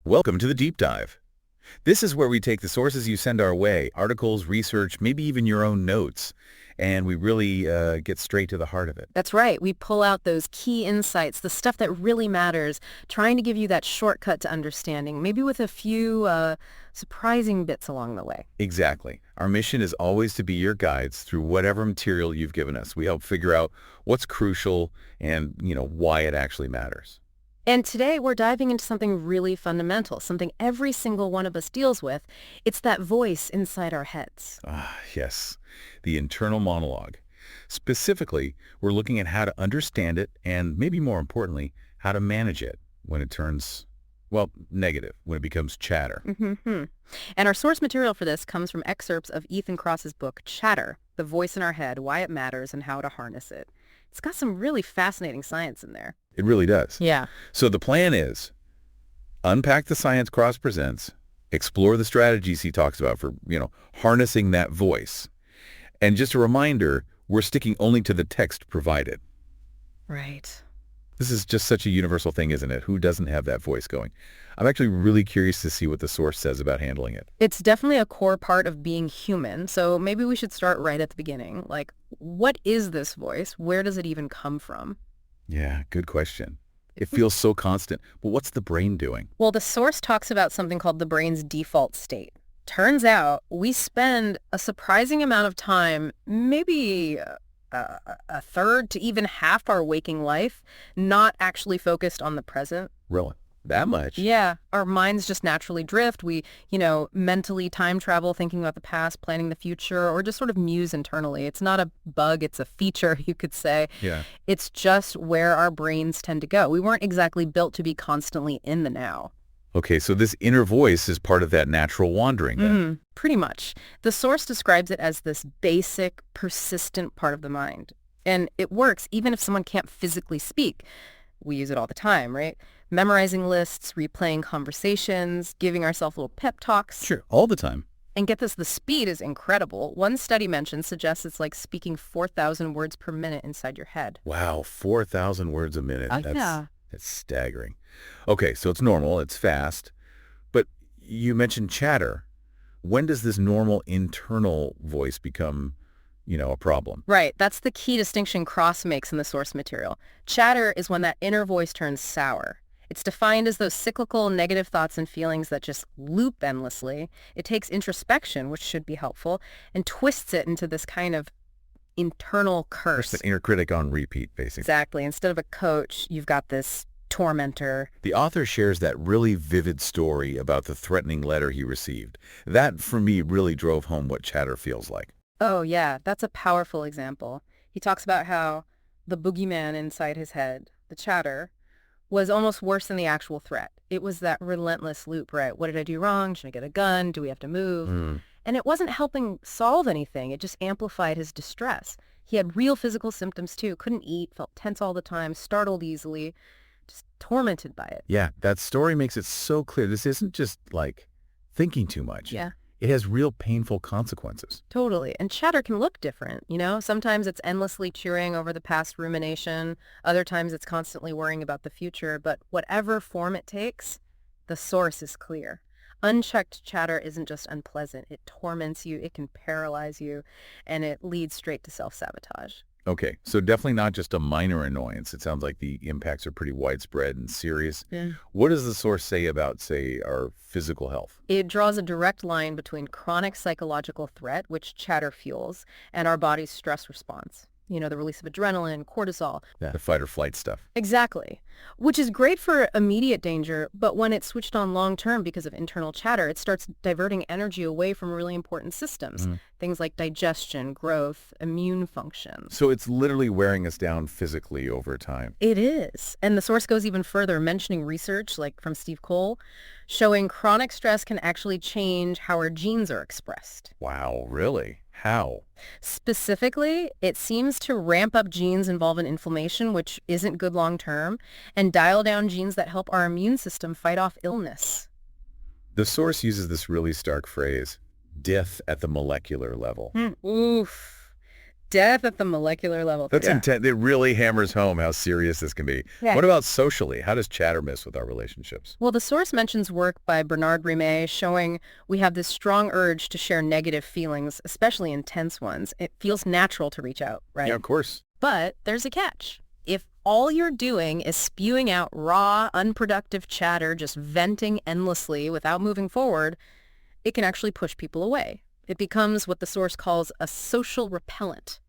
Welcome to the Deep Dive. This is where we take the sources you send our way, articles, research, maybe even your own notes, and we really get straight to the heart of it. That's right. We pull out those key insights, the stuff that really matters, trying to give you that shortcut to understanding, maybe with a few surprising bits along the way. Exactly. Our mission is always to be your guides through whatever material you've given us. We help figure out what's crucial and, why it actually matters. And today we're diving into something really fundamental, something every single one of us deals with. It's that voice inside our heads. Yes, the internal monologue. Specifically, we're looking at how to understand it and, maybe more importantly, how to manage it when it turns, negative, when it becomes chatter. Mm-hmm. And our source material for this comes from excerpts of Ethan Kross's book, Chatter, The Voice in Our Head, Why It Matters and How to Harness It. It's got some really fascinating science in there. It really does. Yeah. So the plan is unpack the science Kross presents, explore the strategies he talks about for, harnessing that voice. And just a reminder, we're sticking only to the text provided. Right. This is just such a universal thing, isn't it? Who doesn't have that voice going? I'm actually really curious to see what the source says about handling it. It's definitely a core part of being human, so maybe we should start right at the beginning. Like, what is this voice? Where does it even come from? Yeah, good question. It feels so constant, but what's the brain doing? Well, the source talks about something called the brain's default state. Turns out we spend a surprising amount of time, maybe a third to even half our waking life, not actually focused on the present. Really? That much? Yeah. Our minds just naturally drift. We, mentally time travel, thinking about the past, planning the future, or just sort of muse internally. It's not a bug. It's a feature, you could say. Yeah. It's just where our brains tend to go. We weren't exactly built to be constantly in the now. Okay, so this inner voice is part of that natural wandering then. Pretty much. The source describes it as this basic, persistent part of the mind. And it works even if someone can't physically speak. We use it all the time, right? Memorizing lists, replaying conversations, giving ourselves little pep talks. Sure, all the time. And get this, the speed is incredible. One study suggests it's like speaking 4,000 words per minute inside your head. Wow, 4,000 words a minute. Yeah. That's staggering. Okay, so it's normal, it's fast. But you mentioned chatter. When does this normal internal voice become, a problem? Right. That's the key distinction Kross makes in the source material. Chatter is when that inner voice turns sour. It's defined as those cyclical negative thoughts and feelings that just loop endlessly. It takes introspection, which should be helpful, and twists it into this kind of internal curse. There's the inner critic on repeat, basically. Exactly. Instead of a coach, you've got this tormentor. The author shares that really vivid story about the threatening letter he received. That, for me, really drove home what chatter feels like. Oh, yeah. That's a powerful example. He talks about how the boogeyman inside his head, the chatter, was almost worse than the actual threat. It was that relentless loop, right? What did I do wrong? Should I get a gun? Do we have to move? And it wasn't helping solve anything. It just amplified his distress. He had real physical symptoms too. Couldn't eat, felt tense all the time, startled easily, just tormented by it. Yeah, that story makes it so clear. This isn't just like thinking too much. Yeah. It has real painful consequences. Totally. And chatter can look different, Sometimes it's endlessly chewing over the past rumination. Other times it's constantly worrying about the future. But whatever form it takes, the source is clear. Unchecked chatter isn't just unpleasant. It torments you, it can paralyze you, and it leads straight to self-sabotage. Okay, so definitely not just a minor annoyance. It sounds like the impacts are pretty widespread and serious. Yeah. What does the source say about, say, our physical health? It draws a direct line between chronic psychological threat, which chatter fuels, and our body's stress response. The release of adrenaline, cortisol. Yeah, the fight or flight stuff. Exactly. Which is great for immediate danger, but when it's switched on long term because of internal chatter, it starts diverting energy away from really important systems. Things like digestion, growth, immune functions. So it's literally wearing us down physically over time. It is. And the source goes even further, mentioning research, like from Steve Cole, showing chronic stress can actually change how our genes are expressed. Wow, really? How? Specifically, it seems to ramp up genes involved in inflammation, which isn't good long term, and dial down genes that help our immune system fight off illness. The source uses this really stark phrase, death at the molecular level. Oof. Death at the molecular level. That's Yeah. intense. It really hammers home how serious this can be. Yeah. What about socially? How does chatter mess with our relationships? Well, the source mentions work by Bernard Rimet showing we have this strong urge to share negative feelings, especially intense ones. It feels natural to reach out, right? Yeah, of course. But there's a catch. If all you're doing is spewing out raw, unproductive chatter, just venting endlessly without moving forward, it can actually push people away. It becomes what the source calls a social repellent.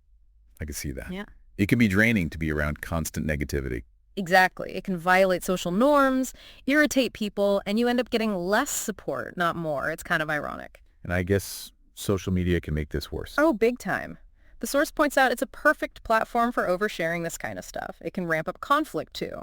I can see that. Yeah. It can be draining to be around constant negativity. Exactly. It can violate social norms, irritate people, and you end up getting less support, not more. It's kind of ironic. And I guess social media can make this worse. Oh, big time. The source points out it's a perfect platform for oversharing this kind of stuff. It can ramp up conflict, too.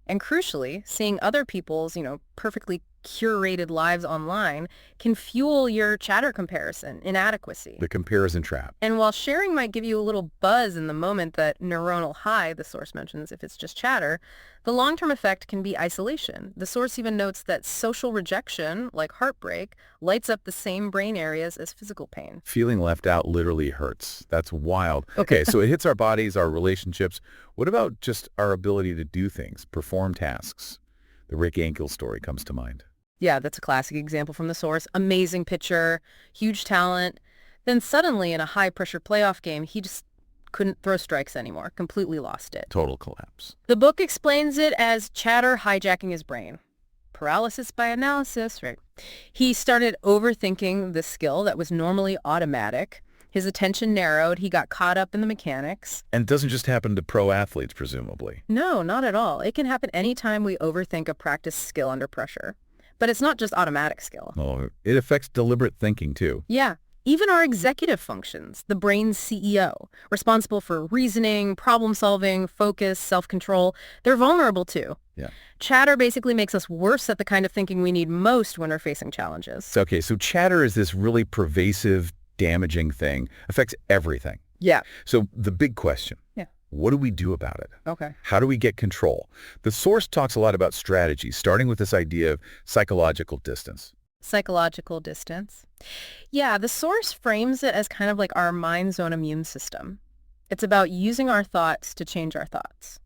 And crucially, seeing other people's, perfectly curated lives online can fuel your chatter comparison, inadequacy. The comparison trap. And while sharing might give you a little buzz in the moment, that neuronal high the source mentions if it's just chatter, the long-term effect can be isolation. The source even notes that social rejection, like heartbreak, lights up the same brain areas as physical pain. Feeling left out literally hurts. That's wild. Okay, so it hits our bodies, our relationships. What about just our ability to do things, perform tasks? The Rick Ankiel story comes to mind. Yeah, that's a classic example from the source. Amazing pitcher, huge talent. Then suddenly in a high-pressure playoff game, he just couldn't throw strikes anymore, completely lost it. Total collapse. The book explains it as chatter hijacking his brain. Paralysis by analysis, right? He started overthinking the skill that was normally automatic. His attention narrowed. He got caught up in the mechanics. And it doesn't just happen to pro athletes, presumably. No, not at all. It can happen anytime we overthink a practice skill under pressure. But it's not just automatic skill. Oh, it affects deliberate thinking, too. Yeah. Even our executive functions, the brain's CEO, responsible for reasoning, problem solving, focus, self-control, they're vulnerable too. Yeah. Chatter basically makes us worse at the kind of thinking we need most when we're facing challenges. Okay, so chatter is this really pervasive, damaging thing. Affects everything. Yeah. So the big question. Yeah. What do we do about it? Okay. How do we get control? The source talks a lot about strategy, starting with this idea of psychological distance. Psychological distance. Yeah, the source frames it as kind of like our mind's own immune system. It's about using our thoughts to change our thoughts.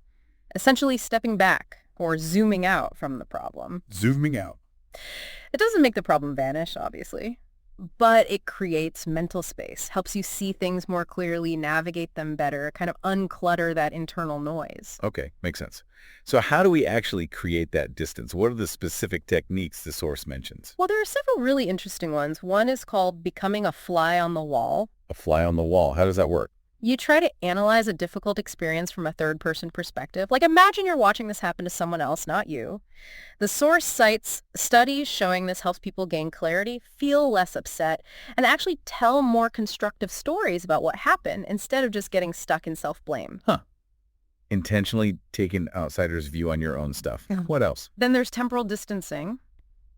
Essentially stepping back or zooming out from the problem. Zooming out. It doesn't make the problem vanish, obviously, but it creates mental space, helps you see things more clearly, navigate them better, kind of unclutter that internal noise. Okay, makes sense. So how do we actually create that distance? What are the specific techniques the source mentions? Well, there are several really interesting ones. One is called becoming a fly on the wall. A fly on the wall. How does that work? You try to analyze a difficult experience from a third-person perspective. Like, imagine you're watching this happen to someone else, not you. The source cites studies showing this helps people gain clarity, feel less upset, and actually tell more constructive stories about what happened instead of just getting stuck in self-blame. Huh. Intentionally take an outsider's view on your own stuff. Yeah. What else? Then there's temporal distancing,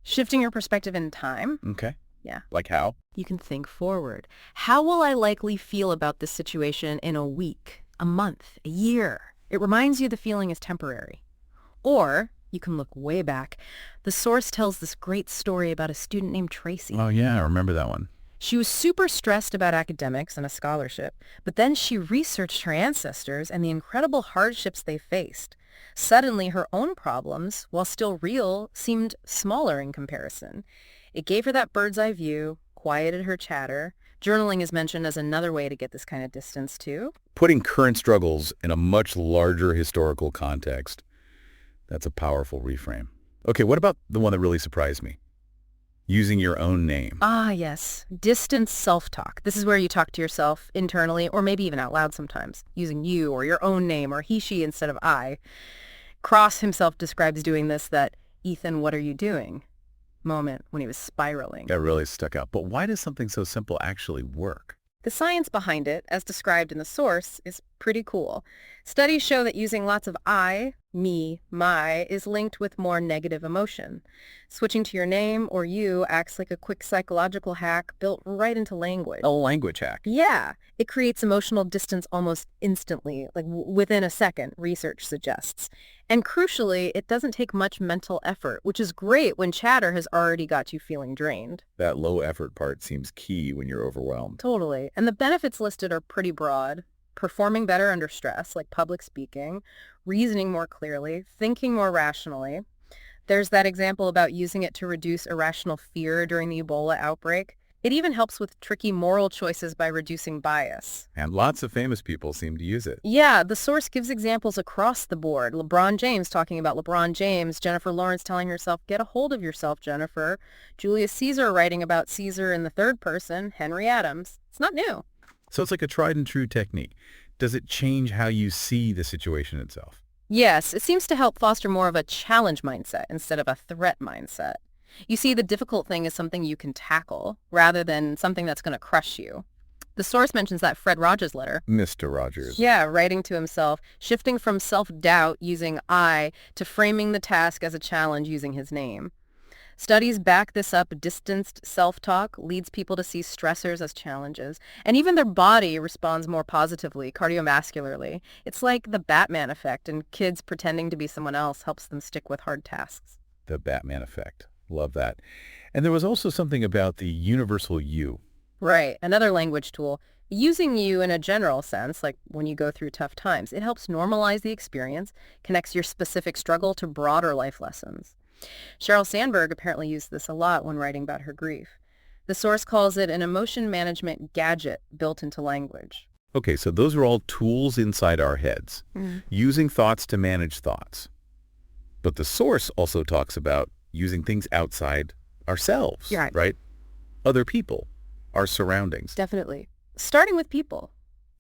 shifting your perspective in time. Okay. Yeah. Like how? You can think forward. How will I likely feel about this situation in a week, a month, a year? It reminds you the feeling is temporary. Or you can look way back. The source tells this great story about a student named Tracy. Oh, yeah, I remember that one. She was super stressed about academics and a scholarship, but then she researched her ancestors and the incredible hardships they faced. Suddenly, her own problems, while still real, seemed smaller in comparison. It gave her that bird's eye view, quieted her chatter. Journaling is mentioned as another way to get this kind of distance, too. Putting current struggles in a much larger historical context. That's a powerful reframe. Okay, what about the one that really surprised me? Using your own name. Ah, yes. Distance self-talk. This is where you talk to yourself internally, or maybe even out loud sometimes, using you or your own name or he, she instead of I. Kross himself describes doing this, that Ethan, what are you doing? Moment when he was spiraling. That really stuck out. But why does something so simple actually work? The science behind it, as described in the source, is pretty cool. Studies show that using lots of I, me, my is linked with more negative emotion. Switching to your name or you acts like a quick psychological hack built right into language. A language hack. Yeah, it creates emotional distance almost instantly, like within a second, research suggests. And crucially, it doesn't take much mental effort, which is great when chatter has already got you feeling drained. That low effort part seems key when you're overwhelmed. Totally. And the benefits listed are pretty broad. performing better under stress, like public speaking, reasoning more clearly, thinking more rationally. There's that example about using it to reduce irrational fear during the Ebola outbreak. It even helps with tricky moral choices by reducing bias. And lots of famous people seem to use it. Yeah, the source gives examples across the board. LeBron James talking about LeBron James, Jennifer Lawrence telling herself, get a hold of yourself, Jennifer. Julius Caesar writing about Caesar in the third person, Henry Adams. It's not new. So it's like a tried and true technique. Does it change how you see the situation itself? Yes, it seems to help foster more of a challenge mindset instead of a threat mindset. You see, the difficult thing is something you can tackle rather than something that's going to crush you. The source mentions that Fred Rogers letter. Mr. Rogers. Yeah, writing to himself, shifting from self-doubt using I to framing the task as a challenge using his name. Studies back this up. Distanced self-talk leads people to see stressors as challenges, and even their body responds more positively, cardiovascularly. It's like the Batman effect, and kids pretending to be someone else helps them stick with hard tasks. The Batman effect. Love that. And there was also something about the universal you. Right, another language tool. Using you in a general sense, like when you go through tough times, it helps normalize the experience, connects your specific struggle to broader life lessons. Sheryl Sandberg apparently used this a lot when writing about her grief. The source calls it an emotion management gadget built into language. Okay, so those are all tools inside our heads, using thoughts to manage thoughts. But the source also talks about using things outside ourselves, Yeah. right? Other people, our surroundings. Definitely. Starting with people.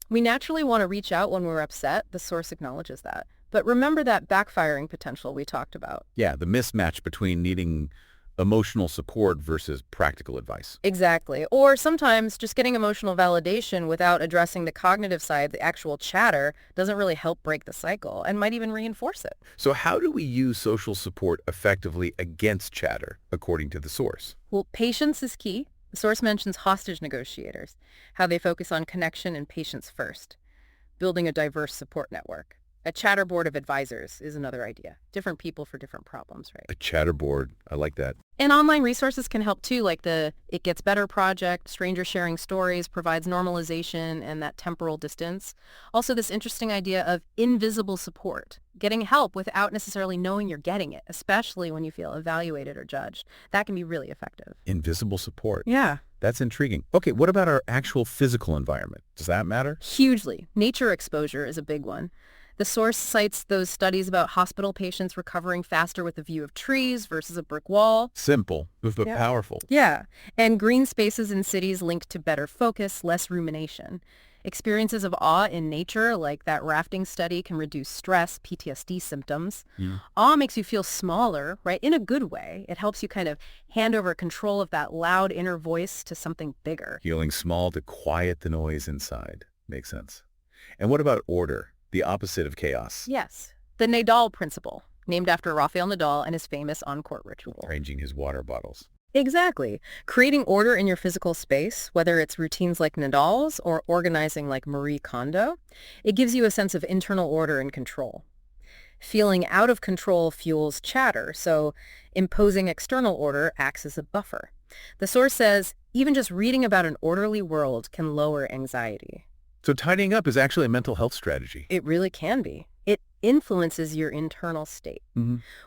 We naturally want to reach out when we're upset. The source acknowledges that. But remember that backfiring potential we talked about. Yeah, the mismatch between needing emotional support versus practical advice. Exactly. Or sometimes just getting emotional validation without addressing the cognitive side, the actual chatter, doesn't really help break the cycle and might even reinforce it. So how do we use social support effectively against chatter, according to the source? Well, patience is key. The source mentions hostage negotiators, how they focus on connection and patience first, building a diverse support network. A chatter board of advisors is another idea. Different people for different problems, right? A chatter board. I like that. And online resources can help too, like the It Gets Better project, Stranger Sharing Stories provides normalization and that temporal distance. Also, this interesting idea of invisible support, getting help without necessarily knowing you're getting it, especially when you feel evaluated or judged. That can be really effective. Invisible support. Yeah. That's intriguing. Okay, what about our actual physical environment? Does that matter? Hugely. Nature exposure is a big one. The source cites those studies about hospital patients recovering faster with a view of trees versus a brick wall. Simple, but Yeah. powerful. Yeah, and green spaces in cities linked to better focus, less rumination. Experiences of awe in nature, like that rafting study, can reduce stress, PTSD symptoms. Awe makes you feel smaller, right, in a good way. It helps you kind of hand over control of that loud inner voice to something bigger. Feeling small to quiet the noise inside. Makes sense. And what about order? The opposite of chaos. Yes, the Nadal principle, named after Rafael Nadal and his famous on-court ritual. Arranging his water bottles. Exactly. Creating order in your physical space, whether it's routines like Nadal's or organizing like Marie Kondo, it gives you a sense of internal order and control. Feeling out of control fuels chatter, so imposing external order acts as a buffer. The source says, even just reading about an orderly world can lower anxiety. So tidying up is actually a mental health strategy. It really can be. It influences your internal state,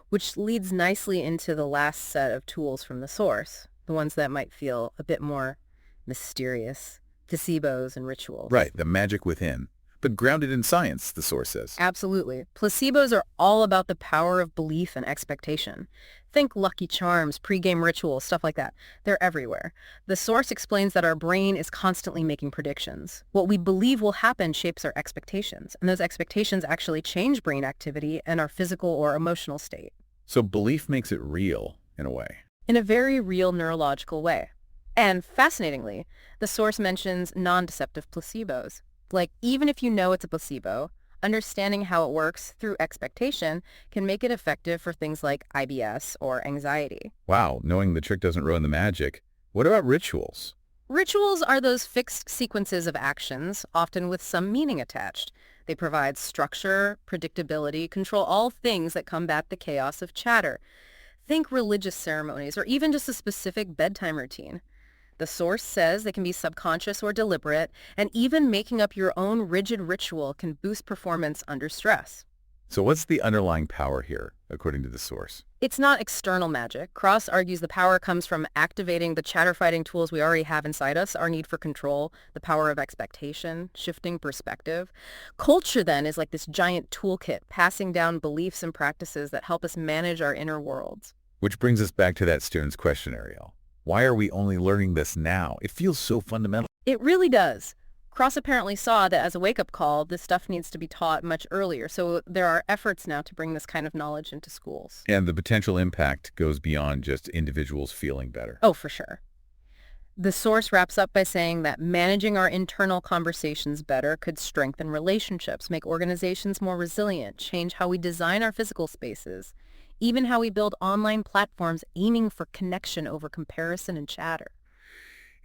which leads nicely into the last set of tools from the source, the ones that might feel a bit more mysterious, placebos and rituals. Right, the magic within. But grounded in science, the source says. Absolutely. Placebos are all about the power of belief and expectation. Think Lucky Charms, pregame rituals, stuff like that. They're everywhere. The source explains that our brain is constantly making predictions. What we believe will happen shapes our expectations, and those expectations actually change brain activity and our physical or emotional state. So belief makes it real, in a way. In a very real neurological way. And fascinatingly, the source mentions non-deceptive placebos. Like, even if you know it's a placebo, understanding how it works through expectation can make it effective for things like IBS or anxiety. Wow, knowing the trick doesn't ruin the magic. What about rituals? Rituals are those fixed sequences of actions, often with some meaning attached. They provide structure, predictability, control all things that combat the chaos of chatter. Think religious ceremonies or even just a specific bedtime routine. The source says they can be subconscious or deliberate, and even making up your own rigid ritual can boost performance under stress. So what's the underlying power here, according to the source? It's not external magic. Kross argues the power comes from activating the chatter-fighting tools we already have inside us, our need for control, the power of expectation, shifting perspective. Culture, then, is like this giant toolkit, passing down beliefs and practices that help us manage our inner worlds. Which brings us back to that student's question, Ariel. Why are we only learning this now? It feels so fundamental. It really does. Kross apparently saw that as a wake-up call, this stuff needs to be taught much earlier, so there are efforts now to bring this kind of knowledge into schools. And the potential impact goes beyond just individuals feeling better. Oh, for sure. The source wraps up by saying that managing our internal conversations better could strengthen relationships, make organizations more resilient, change how we design our physical spaces, even how we build online platforms aiming for connection over comparison and chatter.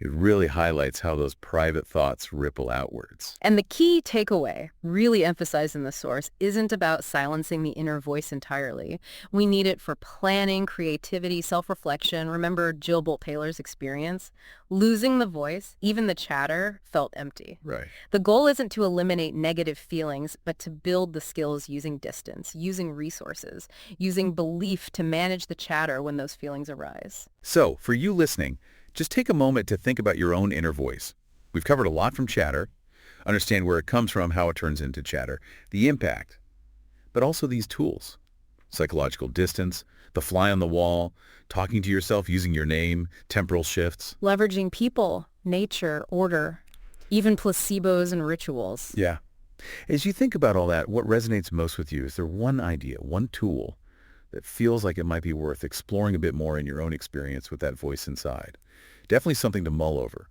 It really highlights how those private thoughts ripple outwards. And the key takeaway, really emphasized in the source, isn't about silencing the inner voice entirely. We need it for planning, creativity, self-reflection. Remember Jill Bolt-Taylor's experience? Losing the voice, even the chatter, felt empty. Right. The goal isn't to eliminate negative feelings, but to build the skills using distance, using resources, using belief to manage the chatter when those feelings arise. So, for you listening, just take a moment to think about your own inner voice. We've covered a lot from chatter, understand where it comes from, how it turns into chatter, the impact, but also these tools. Psychological distance, the fly on the wall, talking to yourself using your name, temporal shifts. Leveraging people, nature, order, even placebos and rituals. Yeah. As you think about all that, what resonates most with you? Is there one idea, one tool that feels like it might be worth exploring a bit more in your own experience with that voice inside? Definitely something to mull over.